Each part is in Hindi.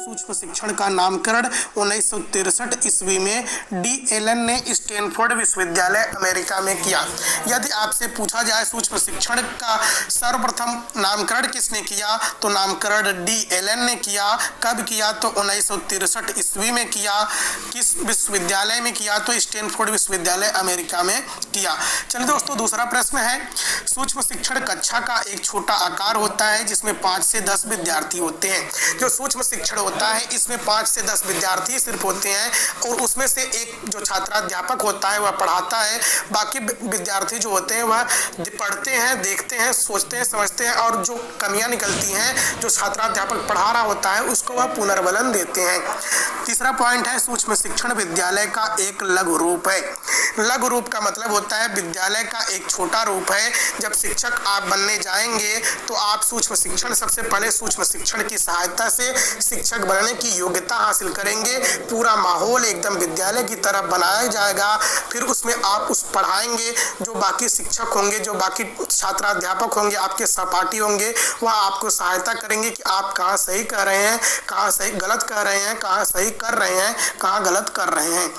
सूक्ष्म शिक्षण का नामकरण 1963 ईस्वी में डी एलन ने स्टैनफोर्ड विश्वविद्यालय अमेरिका में किया। यदि आपसे पूछा जाए सूक्ष्म शिक्षण का सर्वप्रथम नामकरण किसने किया, तो नामकरण डी एलन ने किया। कब किया, तो 1963 ईस्वी में किया। किस विश्वविद्यालय में किया, तो स्टैनफोर्ड विश्वविद्यालय अमेरिका में किया। चलिए दोस्तों, दूसरा प्रश्न है, सूक्ष्म शिक्षण कक्षा का एक छोटा आकार होता है जिसमें 5 से 10 विद्यार्थी होते हैं। जो सूक्ष्म शिक्षण होता है इसमें 5 से 10 विद्यार्थी सिर्फ होते हैं और उसमें से एक जो छात्राध्यापक होता है वह पढ़ाता है। बाकी विद्यार्थी जो होते हैं वह पढ़ते हैं, देखते हैं, सोचते हैं, समझते हैं और जो कमियां निकलती हैं जो छात्राध्यापक पढ़ा रहा होता है उसको वह पुनर्बलन देते हैं। तीसरा पॉइंट है, सूक्ष्म शिक्षण विद्यालय का एक लघु रूप है। लघु रूप का मतलब होता है विद्यालय का एक छोटा रूप है। जब शिक्षक आप बनने जाएंगे तो आप सूक्ष्म शिक्षण, सबसे पहले सूक्ष्म शिक्षण की सहायता से शिक्षक बनने की योग्यता हासिल करेंगे। पूरा माहौल एकदम विद्यालय की तरह बनाया जाएगा। फिर उसमें आप उस पढ़ाएंगे, जो बाकी शिक्षक होंगे, जो बाकी छात्राध्यापक होंगे, आपके सहपाठी होंगे, वह आपको सहायता करेंगे कि आप कहाँ सही कह रहे हैं, कहाँ सही गलत कह रहे हैं, कहाँ सही कर रहे हैं, कहाँ गलत कर रहे हैं।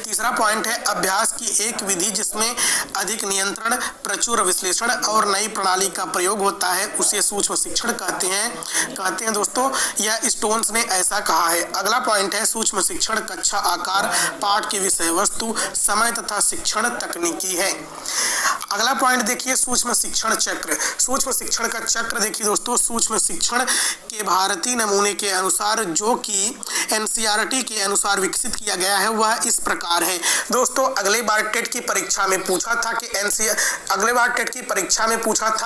तीसरा पॉइंट है, अभ्यास की एक विधि जिसमें अधिक नियंत्रण, प्रचुर विश्लेषण और नई प्रणाली का प्रयोग होता है उसे सूक्ष्म शिक्षण कहते हैं दोस्तों। यह स्टोन्स ने ऐसा कहा है। अगला पॉइंट है, सूक्ष्म शिक्षण कक्षा आकार, पाठ की विषय वस्तु, समय तथा शिक्षण तकनीकी है। अगला पॉइंट देखिए, सूक्ष्म शिक्षण चक्र। सूक्ष्म शिक्षण का चक्र देखिए दोस्तों, सूक्ष्म शिक्षण के भारतीय नमूने के अनुसार जो कि एनसीईआरटी के अनुसार विकसित किया गया है वह इस प्रकार है। दोस्तों, अगले बार टेट की परीक्षा में पूछा था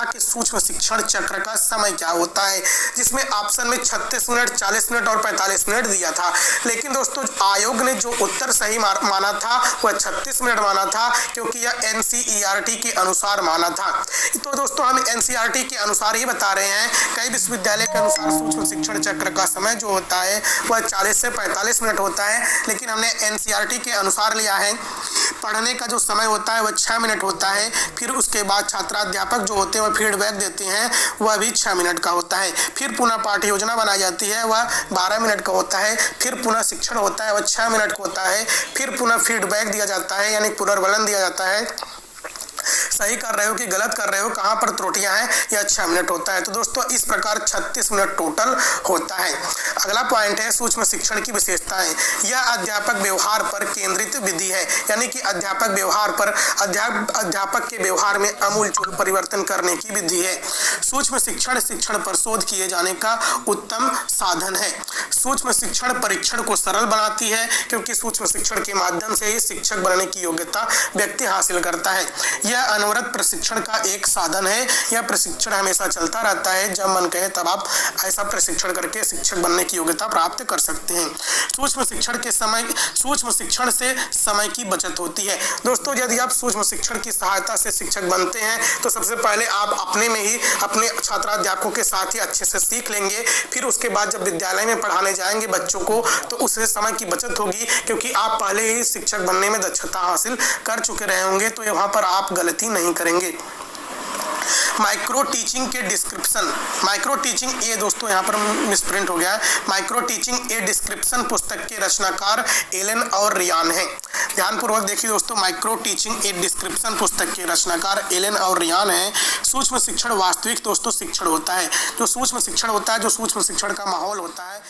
कि सूक्ष्म शिक्षण चक्र का समय क्या होता है, जिसमें ऑप्शन में 36 मिनट, 40 मिनट और 45 मिनट दिया था। लेकिन दोस्तों, आयोग ने जो उत्तर सही माना था वह 36 मिनट माना था, क्योंकि यह एनसीईआरटी के अनुसार माना था। तो दोस्तों, हम एनसीईआरटी के अनुसार ही बता रहे हैं। कई विश्वविद्यालय के अनुसार सूक्ष्म शिक्षण चक्र का समय जो होता है वह 40 से 45 मिनट होता है, लेकिन हमने एनसीईआरटी के अनुसार लिया है। पढ़ने का जो समय होता है वह 6 मिनट होता है। फिर उसके बाद छात्राध्यापक जो होते हैं वह फीडबैक देते हैं, वह भी 6 मिनट का होता है। फिर पुनः पाठ्य योजना बनाई जाती है, वह 12 मिनट का होता है। फिर पुनः शिक्षण होता है, वह 6 मिनट का होता है। फिर पुनः फीडबैक दिया जाता है, यानी पुनर्बलन दिया जाता है, सही कर रहे हो कि गलत कर रहे हो, कहाँ पर त्रुटियां हैं, यह 6 मिनट होता है। तो दोस्तों, इस प्रकार 36 मिनट टोटल होता है। अगला पॉइंट है, सूक्ष्म शिक्षण की विशेषताएं। यह अध्यापक व्यवहार पर केंद्रित विधि है, यानी कि अध्यापक के व्यवहार में आमूलचूल परिवर्तन करने की विधि है। सूक्ष्म शिक्षण पर शोध किए जाने का उत्तम साधन है। सूक्ष्म शिक्षण परीक्षण को सरल बनाती है, क्योंकि सूक्ष्म शिक्षण के माध्यम से ही शिक्षक बनने की योग्यता व्यक्ति हासिल करता है। यह अनवरत प्रशिक्षण का एक साधन है। यह प्रशिक्षण हमेशा चलता रहता है, जब मन कहे तब आप ऐसा प्रशिक्षण करके शिक्षक बनने की योग्यता प्राप्त कर सकते हैं। सूक्ष्म शिक्षण से समय की बचत होती है। दोस्तों, यदि आप सूक्ष्म शिक्षण की सहायता से शिक्षक बनते हैं तो सबसे पहले आप अपने में ही अपने छात्राध्यापकों के साथ ही अच्छे से सीख लेंगे। फिर उसके बाद जब विद्यालय में पढ़ाने जाएंगे बच्चों को तो उससे समय की बचत होगी, क्योंकि आप पहले ही शिक्षक बनने में दक्षता हासिल कर चुके रहे होंगे, तो यहाँ पर आप गलती नहीं करेंगे। माइक्रो टीचिंग के डिस्क्रिप्शन, माइक्रो टीचिंग, ये दोस्तों यहाँ पर मिसप्रिंट हो गया है। माइक्रो टीचिंग ए डिस्क्रिप्शन पुस्तक के रचनाकार एलन और रियान है। ध्यानपूर्वक देखिए दोस्तों, माइक्रो टीचिंग ए डिस्क्रिप्शन पुस्तक के रचनाकार एलन और रियान है। सूक्ष्म शिक्षण वास्तविक दोस्तों शिक्षण होता है। जो सूक्ष्म शिक्षण होता है, जो सूक्ष्म शिक्षण का माहौल होता है